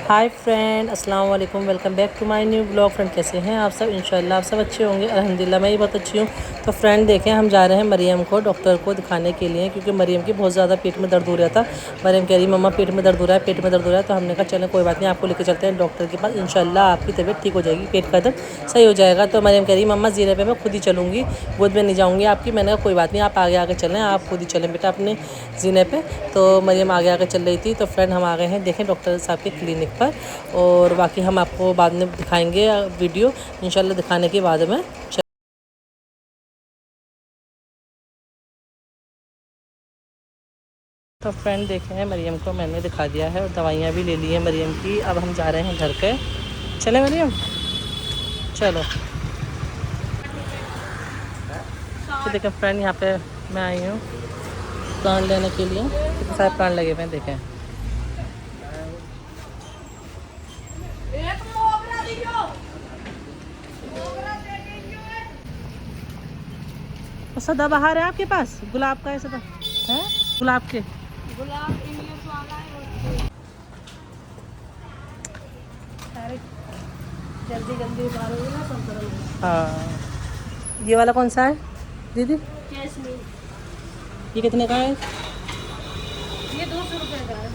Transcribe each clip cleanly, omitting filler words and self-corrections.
हाय friend, अस्सलाम वालेकुम। Welcome back to my new blog. Friend कैसे हैं आप सब? इंशाल्लाह आप सब अच्छे होंगे। अल्हम्दुलिल्लाह मैं ही बहुत अच्छी हूँ। तो फ्रेंड देखें, हम जा रहे हैं मरियम को डॉक्टर को दिखाने के लिए, क्योंकि मरियम की बहुत ज़्यादा पेट में दर्द हो रहा था। मरियम कह रही मम्मा पेट में दर्द हो रहा है, पेट में दर्द हो रहा है। तो हमने कहा चलें कोई बात नहीं, आपको लेकर चलते हैं डॉक्टर के पास। इंशाल्लाह आपकी तबीयत ठीक हो जाएगी, पेट का दर्द सही हो जाएगा। तो मरियम कह रही मम्मा जीने पे मैं खुद ही चलूँगी, गोद में नहीं जाऊँगी आपकी। मैंने कहा कोई बात नहीं, आप आगे आगे चलें, आप खुद ही चलें बेटा अपने जीने पे। तो मरियम आगे आगे चल रही थी। तो फ्रेंड हम आ गए हैं देखें डॉक्टर साहब के क्लिनिक पर, और बाकी हम आपको बाद में दिखाएंगे वीडियो इंशाल्लाह। दिखाने के बाद में तो फ्रेंड देखे हैं मरियम को मैंने दिखा दिया है और दवाइयाँ भी ले ली हैं मरियम की। अब हम जा रहे हैं घर के। चले मरियम, चलो। तो देखें फ्रेंड, यहाँ पे मैं आई हूँ प्लांट लेने के लिए। कितने सारे प्लांट लगे हुए हैं देखें। और सदाबहार है आपके पास? गुलाब का है सदा है? गुलाब के जल्दी जल्दी उतारोगे ना सब। हाँ, ये वाला कौन सा है दीदी? ये कितने का है? ये 200 रुपये का है।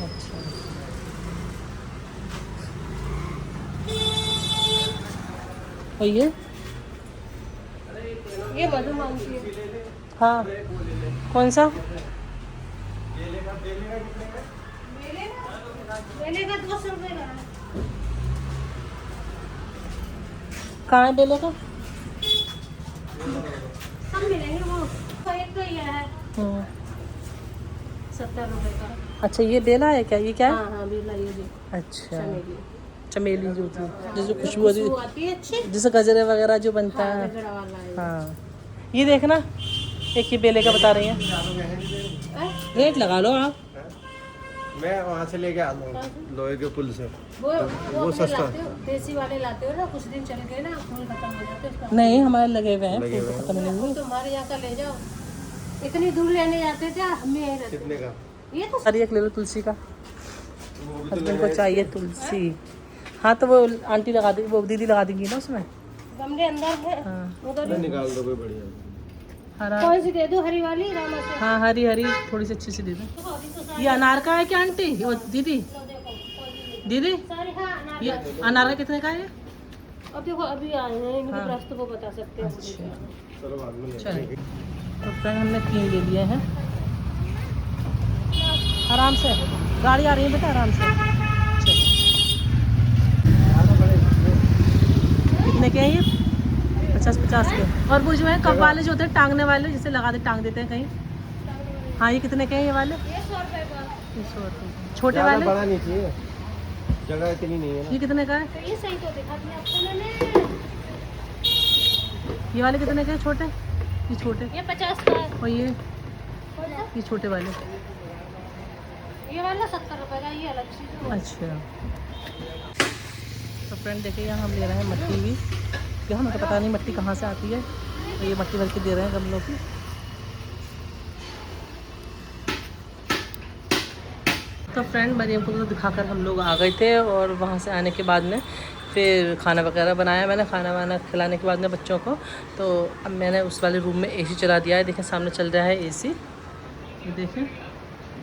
अच्छा, और ये मधुमालती है। हाँ, कौन सा? बेले का 200 रुपये का है। कहाँ है बेले का? सब मिलेंगे वो। तो एक तो ये है 70 रुपये का। अच्छा, ये बेला है क्या? ये क्या है? हाँ हाँ, बेला ये देखो। अच्छा, चमेली। चमेली जो होती है, जैसे खुशबू होती खुशबू है, आती है अच्छी। जैसे गजरे वगैरह जो बनता हाँ, है। गजरा वाला है। हाँ, ये देखना, एक ये बेले का बता रही हैं। रेट लगा लो आप। मैं वहाँ से लेके आता हूँ लोहे के पुल से। वो वो अपने सस्ता लाते हो, देसी वाले लाते हो ना, कुछ दिन चल गए ना फूल खत्म हो जाते हैं उसका। नहीं, हमारे लगे हुए हैं, लगे फूल हुए तो हैं। खत्म नहीं हुए। तुम्हारे यहाँ का ले जाओ। इतनी दूर लेने जाते थे, हमें यहीं रहते। कितने का? ये तो अरे एक ले लो तुलसी का, वो भी तो हस्बैंड लगा को चाहिए तुलसी। हाँ, तो वो आंटी लगा देगी, वो दीदी लगा देंगी ना उसमें। गमले अंदर है। हाँ, उधर ही। निकाल दो कोई बढ़िया। हरा। कौन सी दे दो? हरी वाली रामा से। हाँ, हरी हरी थोड़ी सी अच्छी सी दे दो। देखो, अभी तो सारी ये अनार का है क्या आंटी? वो दीदी लो, देखो कौन सी दीदी सारी। हाँ, अनार ये वाली। अनार का कितने का है ये? अब देखो अभी आए हैं, इनके हाँ। प्राइस तो वो बता सकते हैं। अच्छा, चलो बाद में ले चलो। लेंगे। तो फ्रेंड हमने 3 ले लिए हैं। आराम से, गाड़ी आ रही है बेटा, आराम से चलो। कितने के हैं ये? 50-50 के। और वो जो है कप वाले जो होते हैं टांगने वाले, जैसे लगा दे टांग देते हैं कहीं। हाँ, ये कितने के हैं ये वाले? ये 100 रुपए का। 100 रुपये। छोटे ज़्यादा वाले बड़ा नहीं चाहिए, जगह इतनी नहीं है ना। ये कितने का है? तो ये सही तो दिखा दिया आपको मैंने। ये वाले कितने के हैं छोटे? ये छोटे। ये 50 का है। और ये कौन सा? ये छोटे वाले। ये वाला 70 रुपए का। ये अलग चीज है। अच्छा, तो फ्रेंड देखिए यहाँ हम ले रहे हैं मट्टी भी, कि हमें तो पता नहीं मट्टी कहाँ से आती है। तो ये मट्टी भर के दे रहे हैं गमलों की। तो फ्रेंड मरियम को तो दिखाकर हम लोग आ गए थे, और वहाँ से आने के बाद में फिर खाना वगैरह बनाया मैंने। खाना वाना खिलाने के बाद में बच्चों को, तो अब मैंने उस वाले रूम में एसी चला दिया है। देखें सामने चल रहा है एसी, ये देखें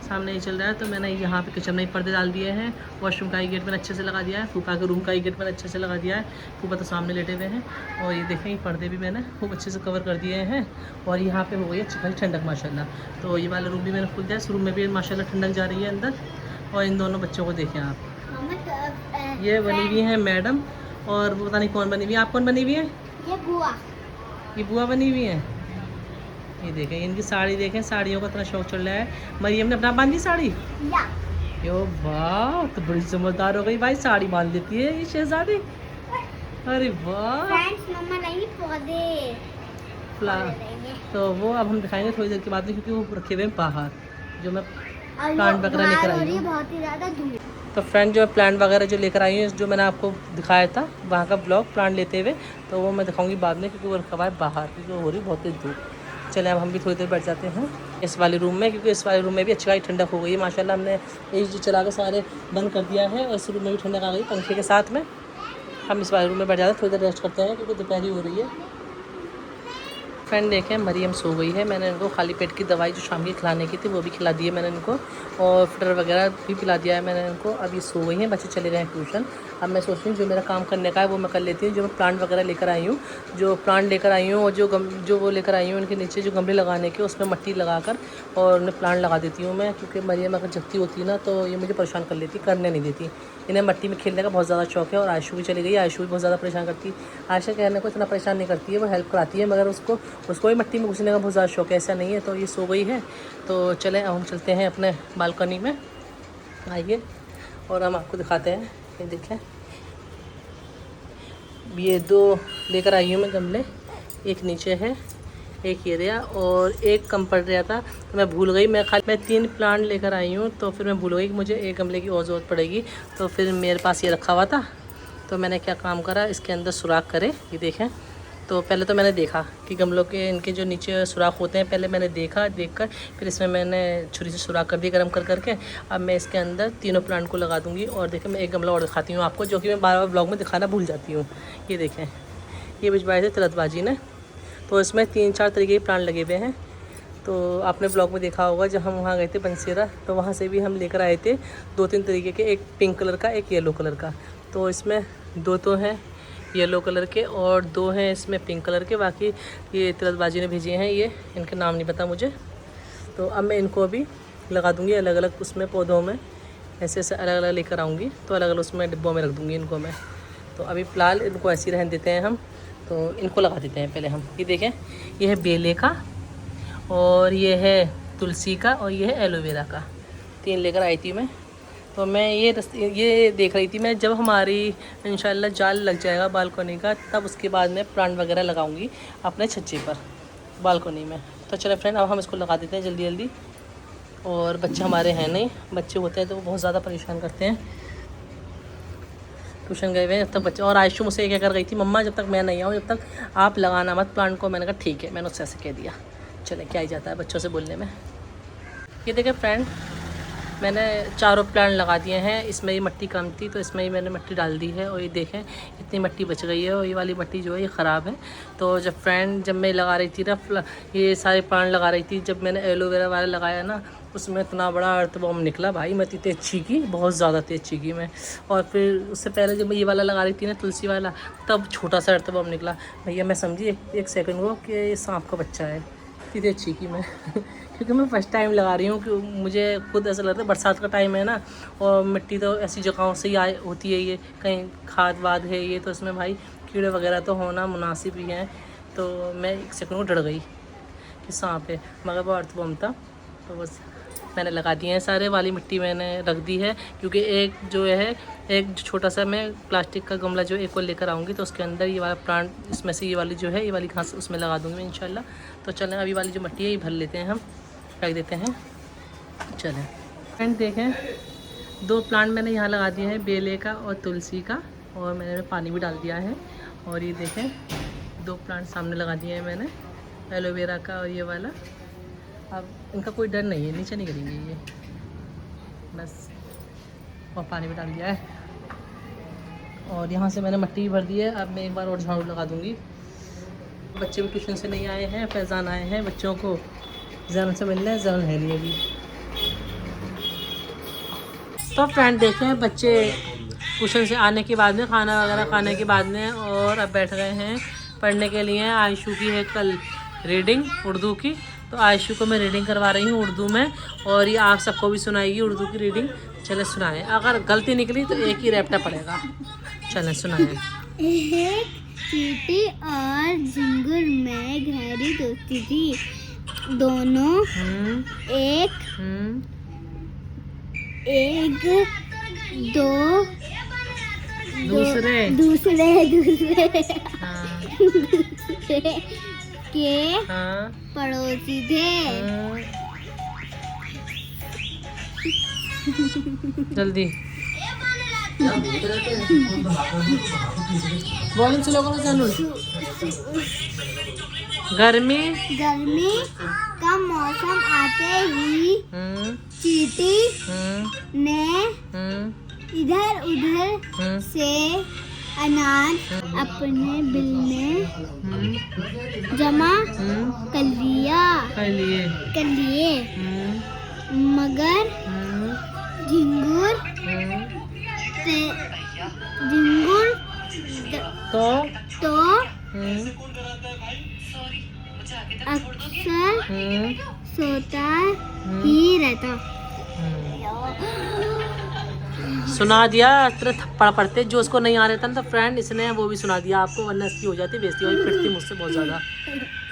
सामने ही चल रहा है। तो मैंने यहाँ पे किचन में ही पर्दे डाल दिए हैं। वॉशरूम का ही गेट मैंने अच्छे से लगा दिया है। फूफा के रूम का ही गेट मैंने अच्छे से लगा दिया है। फूफा तो सामने लेटे हुए हैं। और ये देखें ये पर्दे भी मैंने खूब अच्छे से कवर कर दिए हैं। और यहाँ पे हो गई अच्छी खासी ठंडक माशाल्लाह। तो ये वाला रूम भी मैंने खोल दिया। इस रूम में भी माशाल्लाह ठंडक जा रही है अंदर। और इन दोनों बच्चों को देखें आप, ये बनी हुई हैं मैडम, और वो पता नहीं कौन बनी हुई है। आप कौन बनी हुई है? ये बुआ। ये बुआ बनी हुई है। ये देखें इनकी साड़ी, देखें साड़ियों का इतना शौक चल रहा है। मरियम ने अपना बांधी साड़ी। यो वाह, तो बड़ी समझदार हो गई भाई, साड़ी बांध लेती है ये शहजादी। अरे वाह। मम्मा नहीं पौधे। तो वो अब हम दिखाएंगे थोड़ी देर के बाद में, क्योंकि वो रखे हुए हैं बाहर, जो मैं प्लांट वगैरह लेकर आई हूँ। बहुत ही ज्यादा धूप। तो फ्रेंड जो प्लांट वगैरह जो लेकर आई हूँ, जो मैंने आपको दिखाया था वहाँ का ब्लॉग प्लांट लेते हुए, तो वो मैं दिखाऊंगी बाद में, क्योंकि वो रखा हुआ है बाहर, क्योंकि वो हो रही बहुत तेज धूप। चले अब हम भी थोड़ी देर बैठ जाते हैं। इस वाले रूम में, क्योंकि इस वाले रूम में भी अच्छी खासी ठंडक हो गई है माशाल्लाह। हमने एसी चला के सारे बंद कर दिया है और इस रूम में भी ठंडक आ गई पंखे के साथ में। हम इस वाले रूम में बैठ जाते हैं, थोड़ी देर रेस्ट करते हैं क्योंकि दोपहरी हो रही है। फ्रेंड देखें मरियम सो गई है। मैंने इनको खाली पेट की दवाई जो शाम की खिलाने की थी वो भी खिला दी है मैंने इनको, और फिटर वगैरह भी पिला दिया है मैंने इनको। अब ये सो गई हैं, बच्चे चले गए हैं ट्यूशन। अब मैं सोच रही हूँ जो मेरा काम करने का है वो मैं कर लेती हूँ। जो मैं प्लांट वगैरह लेकर आई हूँ, जो प्लांट लेकर आई हूँ और जो वो लेकर आई हूँ, उनके नीचे जो गमले लगाने के उसमें मिट्टी लगाकर और उन्हें प्लांट लगा देती हूँ मैं, क्योंकि मरियम अगर जगती होती है ना तो ये मुझे परेशान कर लेती, करने नहीं देती। इन्हें मिट्टी में खेलने का बहुत ज़्यादा शौक है। और आयशू भी चली गई, आयशू भी बहुत ज़्यादा परेशान करती है। आयशा कहने को इतना परेशान नहीं करती है, वो हेल्प कराती है, मगर उसको भी मिट्टी में घुसने का बहुत ज़्यादा शौक है, ऐसा नहीं है। तो ये सो गई है, तो चलें अब हम चलते हैं अपने बालकनी में, आइए और हम आपको दिखाते हैं। ये देखें ये 2 लेकर आई हूँ मैं गमले, एक नीचे है, एक ये रहा और एक कम पड़ रहा था तो मैं भूल गई। मैं 3 प्लांट लेकर आई हूँ, तो फिर मैं भूल गई कि मुझे एक गमले की और ज़रूरत पड़ेगी। तो फिर मेरे पास ये रखा हुआ था, तो मैंने क्या काम करा, इसके अंदर सुराख करे। ये देखें, तो पहले तो मैंने देखा कि गमलों के इनके जो नीचे सुराख होते हैं, पहले मैंने देखकर फिर इसमें मैंने छुरी से सुराख कर दी गर्म कर करके। अब मैं इसके अंदर तीनों प्लांट को लगा दूँगी। और देखें मैं एक गमला और दिखाती हूँ आपको, जो कि मैं बार बार ब्लॉग में दिखाना भूल जाती हूँ। ये देखें, ये भिजवाए थे तिलतबाजी ने, तो इसमें 3-4 तरीके के प्लांट लगे हुए हैं। तो आपने ब्लॉग में देखा होगा जब हम वहाँ गए थे बंसीरा, तो वहाँ से भी हम लेकर आए थे 2-3 तरीके के, एक पिंक कलर का, एक येलो कलर का। तो इसमें 2 तो हैं येलो कलर के और 2 हैं इसमें पिंक कलर के। बाकी ये तिलतबाजी ने भेजे हैं, ये इनके नाम नहीं पता मुझे। तो अब मैं इनको अभी लगा दूँगी अलग अलग उसमें पौधों में, ऐसे ऐसे अलग अलग लेकर आऊँगी, तो अलग अलग उसमें डिब्बों में रख दूँगी इनको मैं। तो अभी फ़िलहाल इनको ऐसे ही रहने देते हैं हम, तो इनको लगा देते हैं पहले हम। ये देखें, ये है बेले का और ये है तुलसी का और ये है एलोवेरा का, 3 लेकर आई थी मैं। तो मैं ये देख रही थी मैं, जब हमारी इंशाल्लाह जाल लग जाएगा बालकनी का, तब उसके बाद मैं प्लांट वगैरह लगाऊंगी अपने छज्जे पर बालकनी में। तो चलो फ्रेंड अब हम इसको लगा देते हैं जल्दी जल्दी। और बच्चे हमारे हैं नहीं, बच्चे होते हैं तो वो बहुत ज़्यादा परेशान करते हैं। ट्यूशन गए हुए हैं जब तक बच्चे, और आयशु मुझसे क्या कर गई थी, मम्मा जब तक मैं नहीं आऊँ जब तक आप लगाना मत प्लांट को। मैंने कहा ठीक है, मैंने उससे ऐसे कह दिया। चले क्या ही जाता है बच्चों से बोलने में। ये देखें फ्रेंड, मैंने 4 प्लांट लगा दिए हैं। इसमें ये मिट्टी कम थी तो इसमें ही मैंने मिट्टी डाल दी है, और ये देखें इतनी मिट्टी बच गई है। और ये वाली मिट्टी जो है ये ख़राब है। तो जब मैं लगा रही थी ना, ये सारे प्लांट लगा रही थी, जब मैंने एलोवेरा वाला लगाया ना, उसमें इतना बड़ा अर्थबॉम्ब निकला भाई, मैं इतनी तेज़ चीखी, बहुत ज़्यादा तेज़ चीखी मैं। और फिर उससे पहले जब मैं ये वाला लगा रही थी ना तुलसी वाला, तब छोटा सा अर्थबॉम्ब निकला भैया। मैं समझी एक सेकंड को कि ये सांप का बच्चा है, इतनी तेज़ चीखी मैं क्योंकि मैं फर्स्ट टाइम लगा रही हूँ। कि मुझे खुद ऐसा लगता है बरसात का टाइम है ना, और मिट्टी तो ऐसी जगहों से ही होती है, ये कहीं खाद वाद है ये, तो इसमें भाई कीड़े वगैरह तो होना मुनासिब ही हैं। तो मैं एक सेकंड को डर गई कि सांप है, मगर वो अर्थबॉम्ब था। तो बस मैंने लगा दिए हैं सारे, वाली मिट्टी मैंने रख दी है, क्योंकि एक छोटा सा मैं प्लास्टिक का गमला जो एक और लेकर आऊँगी, तो उसके अंदर ये वाला प्लांट, इसमें से ये वाली जो है ये वाली घास उसमें लगा दूँगी मैं इंशाल्लाह। तो चलें अभी वाली जो मिट्टी है ये भर लेते हैं, हम रख देते हैं। चलें फ्रेंड देखें, 2 प्लांट मैंने यहाँ लगा दिए हैं, बेले का और तुलसी का, और मैंने पानी भी डाल दिया है। और ये देखें 2 प्लांट सामने लगा दिए हैं मैंने, एलोवेरा का और ये वाला। अब इनका कोई डर नहीं है, नीचे नहीं गिरेंगे ये, बस। और पानी भी डाल दिया है, और यहाँ से मैंने मिट्टी भी भर दी है। अब मैं एक बार और झाड़ू लगा दूँगी। बच्चे भी ट्यूशन से नहीं आए हैं, फैज़ान आए हैं बच्चों को जैन से मिलने, जैन है नहीं अभी। तो फ्रेंड देखें, बच्चे ट्यूशन से आने के बाद में, खाना वगैरह खाने के बाद में, और अब बैठ गए हैं पढ़ने के लिए। आयशु की है कल रीडिंग उर्दू की, तो आयशु को मैं रीडिंग करवा रही हूँ उर्दू में, और ये आप सबको भी सुनाएगी उर्दू की रीडिंग। चले सुनाएं, अगर गलती निकली तो एक ही रैप्टा पड़ेगा। चलें सुनाएं। एक चींटी और झिंगुर में गहरी दोस्ती थी। दोनों एक दो दूसरे के पड़ोसी थे। जल्दी वॉल्यूम स्लो करो जानू। गर्मी गर्मी का मौसम आते ही चींटी ने इधर उधर से अनाज अपने बिल में जमा कर लिए मगर झिंगुर तो अक्सर सोता ही रहता। सुना दिया तेरे थप्पड़ पड़ते जो उसको नहीं आ रहा था ना, तो फ्रेंड इसने वो भी सुना दिया आपको, वरना इसकी हो जाती बेइज्जती, वही पिटती मुझसे बहुत ज़्यादा।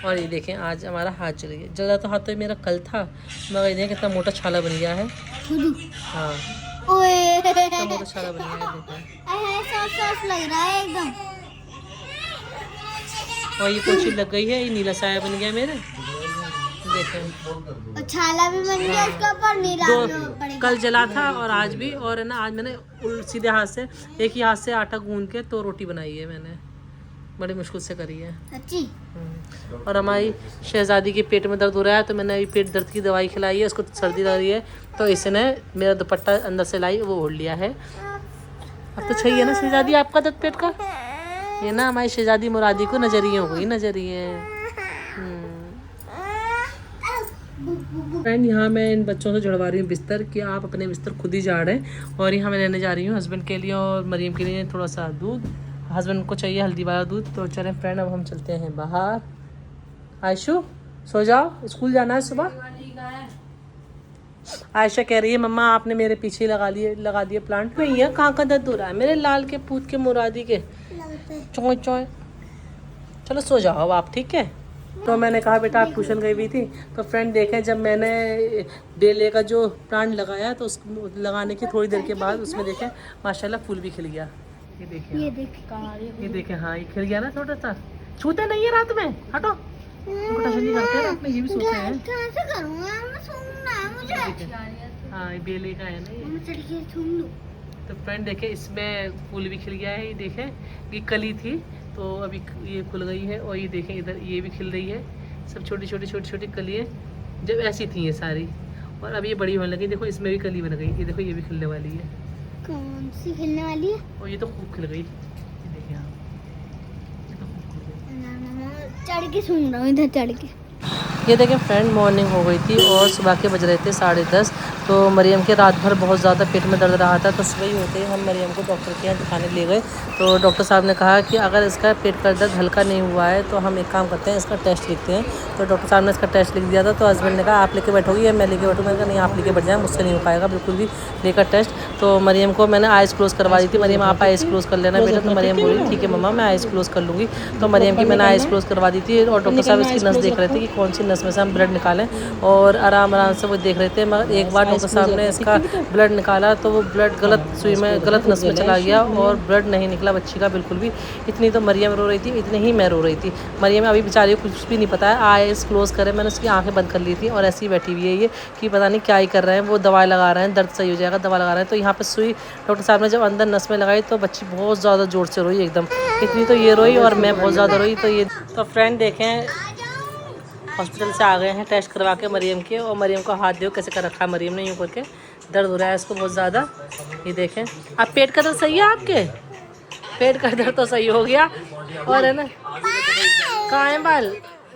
और ये देखें आज हमारा हाथ चल गया, ज़्यादा तो हाथ तो मेरा कल था, मगर ये देखें कितना मोटा छाला बन गया है। हाँ ओए कितना मोटा छाला बन गया है देखें। सॉस लग रहा है एकदम। और ये कोई चीज़ लग गई है, ये नीला साया बन गया मेरे, देखें। और छाला भी बन गया उसका, पर नीला कल जला था और आज भी। और है ना आज मैंने सीधे हाथ से एक ही हाथ से आटा गूंद के तो रोटी बनाई है मैंने, बड़ी मुश्किल से करी है सच्ची। और हमारी शहजादी के पेट में दर्द हो रहा है, तो मैंने अभी पेट दर्द की दवाई खिलाई है, उसको सर्दी लग रही है, तो इसने मेरा दुपट्टा अंदर से लाई वो ओढ़ लिया है। अब तो सही है ना शहजादी आपका दर्द पेट का? ये ना हमारी शहजादी मुरादी को नजरिए हो गई, नजरिए। फ्रेंड यहाँ मैं इन बच्चों से जुड़वा रही हूँ बिस्तर, कि आप अपने बिस्तर खुद ही झाड़ें। और यहाँ मैं लेने जा रही हूँ हस्बैंड के लिए और मरीम के लिए थोड़ा सा दूध, हस्बैंड को चाहिए हल्दी वाला दूध। तो चलें फ्रेंड अब हम चलते हैं बाहर। आयशु सो जाओ, स्कूल जाना है सुबह। आयशा कह रही है मम्मा आपने मेरे पीछे लगा दिए प्लांट। भैया कहाँ का दर्द हो रहा है मेरे लाल के पूत के मुरादी के चोय चोय। चलो सो जाओ अब आप, ठीक है। तो मैंने कहा बेटा आप ट्यूशन गई हुई थी, तो फ्रेंड देखें जब मैंने बेले का जो प्लांट लगाया तो उस लगाने की थोड़ी देर के बाद उसमें देखें माशाल्लाह फूल भी खिल गया। ये देखें ये देखें हाँ ये खिल गया ना, छोटा सा। छूते नहीं है रात में, हटो, टशन नहीं करते रात में, ये भी सोते हैं। हाँ ये बेले का है ना ये। तो फ्रेंड देखें इसमें फूल भी खिल गया है, ये देखें ये कली थी तो अभी ये खुल गई है। और ये देखें इधर ये भी खिल रही है, सब छोटी छोटी कलियाँ जब ऐसी थी ये सारी, और अब ये बड़ी होने लगी। देखो इसमें भी कली बन गई, ये देखो ये भी खिलने वाली है। कौन सी खिलने वाली है? और ये तो खूब खिल गई, ये देखिए आप, ये तो खूब खिल गई। चढ़ के सुन रहा हूँ इधर चढ़ के। ये देखें फ्रेंड मॉर्निंग हो गई थी और सुबह के बज रहे थे 10:30। तो मरियम के रात भर बहुत ज़्यादा पेट में दर्द रहा था, तो सुबह ही होते ही हम मरियम को डॉक्टर के यहाँ दिखाने ले गए। तो डॉक्टर साहब ने कहा कि अगर इसका पेट का दर्द हल्का नहीं हुआ है तो हम एक काम करते हैं इसका टेस्ट लिखते हैं। तो डॉक्टर साहब ने इसका टेस्ट लिख दिया था। तो हस्बैंड ने कहा आप लेके बैठोगी या मैं लेके बैठूँ? मैंने कहा नहीं आप लेके बैठ जाए, मुझसे नहीं हो पाएगा बिल्कुल भी लेकर टेस्ट। तो मरियम को मैंने आइज़ क्लोज़ करवा दी थी, मरियम आप आइज़ क्लोज़ कर लेना बेटा। तो मरियम बोली ठीक है मम्मा मैं आइज़ क्लोज़ कर लूँगी। तो मरियम की मैंने आइज़ क्लोज़ करवा दी थी और डॉक्टर साहब इसकी नस देख रहे थे कि कौन सी नस में से हम ब्लड निकालें, और आराम से वो देख रहे थे। मगर एक बार डॉक्टर साहब ने इसका ब्लड निकाला तो वो ब्लड गलत सुई में गलत नस में चला गया और ब्लड नहीं निकला बच्ची का बिल्कुल भी। इतनी तो मरियम रो रही थी, इतनी ही मैं रो रही थी। मरियम अभी बेचारी को कुछ भी नहीं पता है, आइज़ क्लोज़ करे मैंने उसकी आंखें बंद कर ली थी और ऐसी ही बैठी हुई है ये कि पता नहीं क्या ही कर रहे हैं। वो दवाई लगा रहे हैं, दर्द सही हो जाएगा दवा लगा रहे हैं। तो यहाँ पर सुई डॉक्टर साहब ने जब अंदर नस में लगाई तो बच्ची बहुत ज़्यादा ज़ोर से रोई एकदम, इतनी तो ये रोई और मैं बहुत ज़्यादा रोई। तो ये तो फ्रेंड देखें हॉस्पिटल से आ गए हैं टेस्ट करवा के मरियम के, और मरियम को हाथ दो कैसे कर रखा है मरियम ने यूँ करके, दर्द हो रहा है इसको बहुत ज़्यादा। ये देखें अब पेट का दर्द सही है आपके, पेट का दर्द तो सही हो गया। और है ना कहाँ है बाल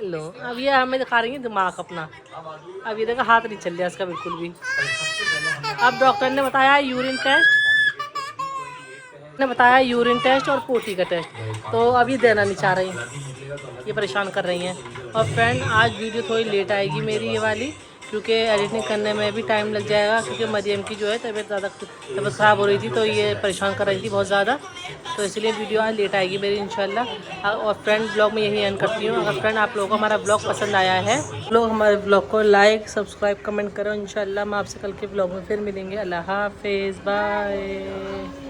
लो, अब ये हमें दिखा रही है दिमाग अपना। अब ये देखो हाथ नहीं चल रहा इसका बिल्कुल भी। अब डॉक्टर ने बताया यूरिन टेस्ट और पोटी का टेस्ट, तो अभी देना नहीं चाह रही, ये परेशान कर रही हैं। और फ्रेंड आज वीडियो थोड़ी लेट आएगी मेरी ये वाली, क्योंकि एडिटिंग करने में भी टाइम लग जाएगा, क्योंकि मरियम की जो है तबीयत ख़राब हो रही थी तो ये परेशान कर रही थी बहुत ज़्यादा, तो इसलिए वीडियो आज लेट आएगी मेरी इंशाल्लाह। और फ्रेंड ब्लॉग में यही एंड करती हूँ। अगर फ्रेंड आप लोगों को हमारा ब्लॉग पसंद आया है, लोग हमारे ब्लॉग को लाइक सब्सक्राइब कमेंट करो। इंशाल्लाह मैं आपसे कल के ब्लॉग में फिर मिलेंगे। अल्लाह हाफिज़, बाय।